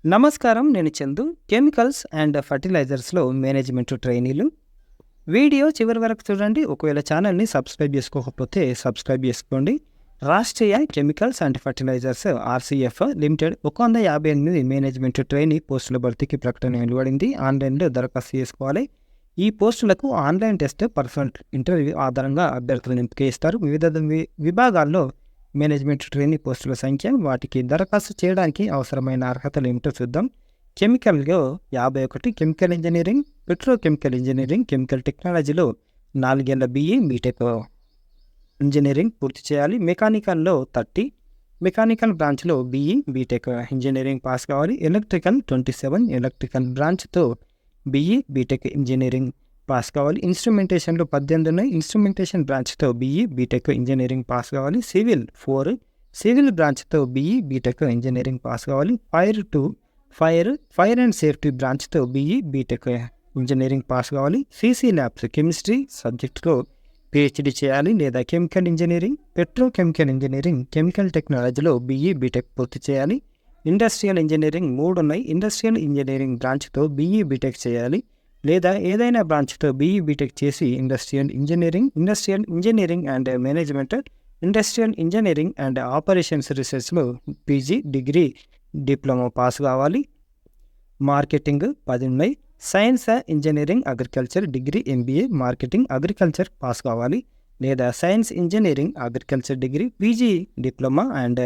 నమస్కారం. నేను Chandu. Chemicals and ఫర్టిలైజర్స్‌లో మేనేజ్‌మెంట్ ట్రైనీలు. వీడియో చివరి వరకు చూడండి. ఒకవేళ ఛానల్‌ని సబ్స్క్రైబ్ చేసుకోకపోతే సబ్స్క్రైబ్ చేసుకోండి. Rashtriya chemicals and fertilisers RCF limited 158 management trainee పోస్టుల భర్తీకి ప్రకటన వెలువడింది. ఆన్‌లైన్‌లో దరఖాస్తు చేసుకోవాలి. ఈ పోస్టులకు ఆన్‌లైన్ టెస్ట్, పర్సనల్ ఇంటర్వ్యూ ఆధారంగా అభ్యర్థులను ఎంపిక చేస్తారు. వివిధ విభాగాల్లో మేనేజ్‌మెంట్ ట్రైనీ పోస్టుల సంఖ్య, వాటికి దరఖాస్తు చేయడానికి అవసరమైన అర్హతలు ఏమిటో చూద్దాం. కెమికల్‌లో 51, chemical engineering, petrochemical engineering, chemical టెక్నాలజీలో 4 ఏళ్ల బీఈ, బీటెక్ ఇంజనీరింగ్ పూర్తి చేయాలి. మెకానికల్‌లో 30, మెకానికల్ బ్రాంచ్‌లో బీఈ, బీటెక్ ఇంజనీరింగ్ పాస్ కావాలి. ఎలక్ట్రికల్ 27, ఎలక్ట్రికల్ బ్రాంచ్‌తో బీఈ, బీటెక్ ఇంజనీరింగ్ పాస్ కావాలి. ఇన్స్ట్రుమెంటేషన్లో 18 ఉన్నాయి. ఇన్స్ట్రుమెంటేషన్ బ్రాంచ్‌తో బీఈ, బీటెక్ ఇంజనీరింగ్ పాస్ కావాలి. సివిల్ 4, సివిల్ బ్రాంచ్‌తో బీఈ, బీటెక్ ఇంజనీరింగ్ పాస్ కావాలి. ఫైర్ అండ్ సేఫ్టీ బ్రాంచ్‌తో బీఈ, బీటెక్ ఇంజనీరింగ్ పాస్ కావాలి. సీసీ ల్యాబ్స్ కెమిస్ట్రీ సబ్జెక్టులో పీహెచ్డీ చేయాలి లేదా chemical engineering, petrochemical engineering, chemical టెక్నాలజీలో బీఈ, బీటెక్ పూర్తి చేయాలి. ఇండస్ట్రియల్ ఇంజనీరింగ్ 3 ఉన్నాయి. ఇండస్ట్రియల్ ఇంజనీరింగ్ బ్రాంచ్‌తో బీఈ, బీటెక్ చేయాలి లేదా ఏదైనా బ్రాంచ్‌తో బీఈ, బీటెక్ చేసి industrial engineering and management, industrial engineering and operations రీసెర్చ్‌లో పీజీ, డిగ్రీ, డిప్లొమా పాస్ కావాలి. మార్కెటింగ్ 10 ఉన్నాయి. Science, engineering, agriculture degree, MBA, marketing, agriculture pass కావాలి లేదా science, engineering, agriculture degree, PG, diploma and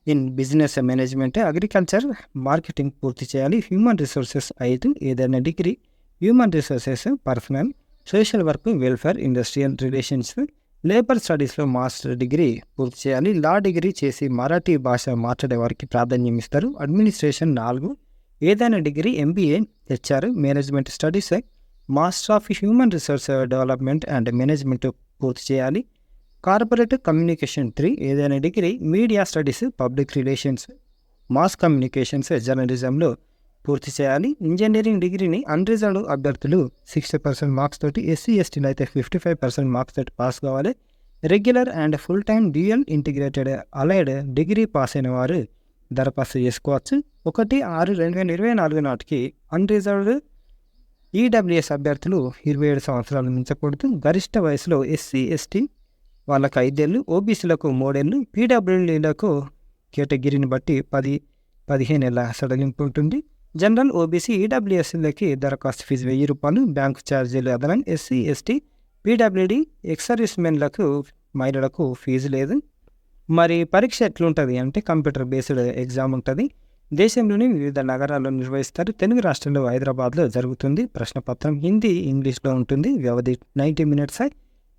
in business management, agriculture, marketing పూర్తి చేయాలి. Human resources 5, ఏదైనా degree, human resources, personal, social work, welfare, industrial relations, labour స్టడీస్లో master degree పూర్తి చేయాలి. Law degree చేసి మరాఠీ భాష మాట్లాడే వారికి ప్రాధాన్యం ఇస్తారు. అడ్మినిస్ట్రేషన్ 4, ఏదైనా degree, MBA, HR, management studies, master of human resource development and management పూర్తి చేయాలి. కార్పొరేట్ కమ్యూనికేషన్ 3, ఏదైనా degree, media studies, public relations, mass communications, జర్నలిజంలో పూర్తి చేయాలి. ఇంజనీరింగ్ డిగ్రీని అన్రిజర్వ్డ్ అభ్యర్థులు 60% మార్క్స్ తోటి, ఎస్సీ ఎస్టీలు అయితే 55% మార్క్స్ తోటి పాస్ కావాలి. Regular and full time dual integrated allied degree pass అయిన వారు దరఖాస్తు చేసుకోవచ్చు. 1/6/2024 నాటికి అన్రిజర్వ్డ్ ఈడబ్ల్యూఎస్ అభ్యర్థులు 27 సంవత్సరాలు మించకూడదు. గరిష్ట వయసులో ఎస్సీ ఎస్టీ వాళ్ళకు 5 ఏళ్ళు, ఓబీసీలకు 3 ఏళ్ళు, పీడబ్ల్యూడీలకు కేటగిరీని బట్టి 10-15 ఏళ్ళ సడలింపు ఉంటుంది. జనరల్, ఓబీసీ, ఈడబ్ల్యూఎస్లకి దరఖాస్తు ఫీజు 1000 రూపాయలు, బ్యాంకు ఛార్జీలు అదనం. ఎస్సీ ఎస్టీ, పీడబ్ల్యూడీ, ఎక్స్ సర్వీస్మెన్లకు, మహిళలకు ఫీజు లేదు. మరి పరీక్ష ఎట్లుంటుంది అంటే కంప్యూటర్ బేస్డ్ ఎగ్జామ్ ఉంటుంది. దేశంలోని వివిధ నగరాల్లో నిర్వహిస్తారు. తెలుగు రాష్ట్రంలో హైదరాబాద్లో జరుగుతుంది. ప్రశ్నపత్రం హిందీ, ఇంగ్లీష్లో ఉంటుంది. వ్యవధి 90 మినిట్స్.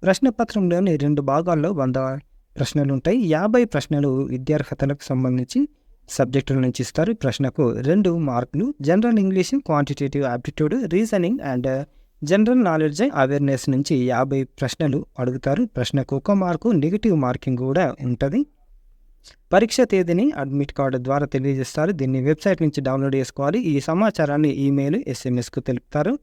ప్రశ్నపత్రంలోని 2 భాగాల్లో 100 ప్రశ్నలు ఉంటాయి. 50 ప్రశ్నలు విద్యార్హతలకు సంబంధించి సబ్జెక్టుల నుంచి ఇస్తారు. ప్రశ్నకు 2 మార్కులు. General English, quantitative aptitude, reasoning and general knowledge awareness నుంచి 50 ప్రశ్నలు అడుగుతారు. ప్రశ్నకు 1 మార్కు. నెగిటివ్ మార్కింగ్ కూడా ఉంటుంది. పరీక్ష తేదీని అడ్మిట్ కార్డు ద్వారా తెలియజేస్తారు. దీన్ని వెబ్సైట్ నుంచి డౌన్లోడ్ చేసుకోవాలి. ఈ సమాచారాన్ని ఈమెయిల్, ఎస్ఎంఎస్కు తెలుపుతారు.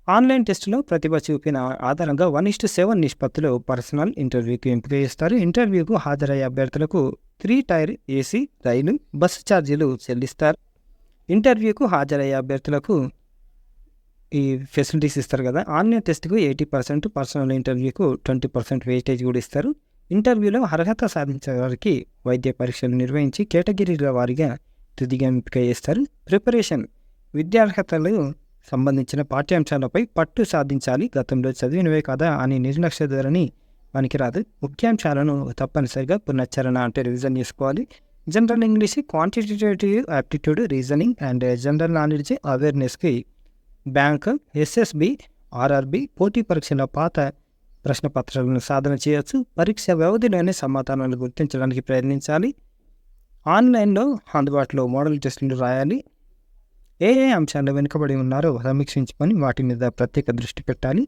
ఆన్లైన్ టెస్టులో ప్రతిభ చూపిన ఆధారంగా 1:7 నిష్పత్తిలో పర్సనల్ ఇంటర్వ్యూకి ఎంపిక చేస్తారు. ఇంటర్వ్యూకు హాజరయ్యే అభ్యర్థులకు 3 టైర్ ఏసీ రైలు, బస్సు ఛార్జీలు చెల్లిస్తారు. ఇంటర్వ్యూకు హాజరయ్యే అభ్యర్థులకు ఈ ఫెసిలిటీస్ ఇస్తారు కదా. ఆన్లైన్ టెస్ట్కు 80%, పర్సనల్ ఇంటర్వ్యూకు 20% వెయిటేజ్ కూడా ఇస్తారు. ఇంటర్వ్యూలో అర్హత సాధించే వారికి వైద్య పరీక్షలు నిర్వహించి కేటగిరీల వారీగా తుదిగా ఎంపిక చేస్తారు. ప్రిపరేషన్, విద్యార్హతలు సంబంధించిన పాఠ్యాంశాలపై పట్టు సాధించాలి. గతంలో చదివినవే కదా అని నిర్లక్ష్య ధోరణి పనికిరాదు. ముఖ్యాంశాలను తప్పనిసరిగా పునశ్చరణ అంటే రివిజన్ చేసుకోవాలి. General English, quantitative aptitude, reasoning and general knowledge అవేర్నెస్కి బ్యాంక్, ఎస్ఎస్బి, ఆర్ఆర్బి పోటీ పరీక్షల పాత ప్రశ్నపత్రాలను సాధన చేయవచ్చు. పరీక్ష వ్యవధిలోనే సమాధానాలు గుర్తించడానికి ప్రయత్నించాలి. ఆన్లైన్లో అందుబాటులో మోడల్ టెస్టులు రాయాలి. ఏ అంశాలు వెనుకబడి ఉన్నారో సమీక్షించుకొని వాటి మీద ప్రత్యేక దృష్టి పెట్టాలి.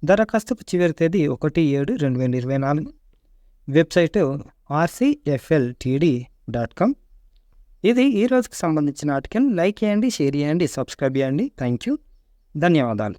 దరఖాస్తుకు చివరి తేదీ 1/7/2024. Website rcfltd.com. ఇది ఈ రోజుకి సంబంధించిన ఆర్టికల్. లైక్ చేయండి, షేర్ చేయండి, సబ్స్క్రైబ్ చేయండి. Thank you. ధన్యవాదాలు.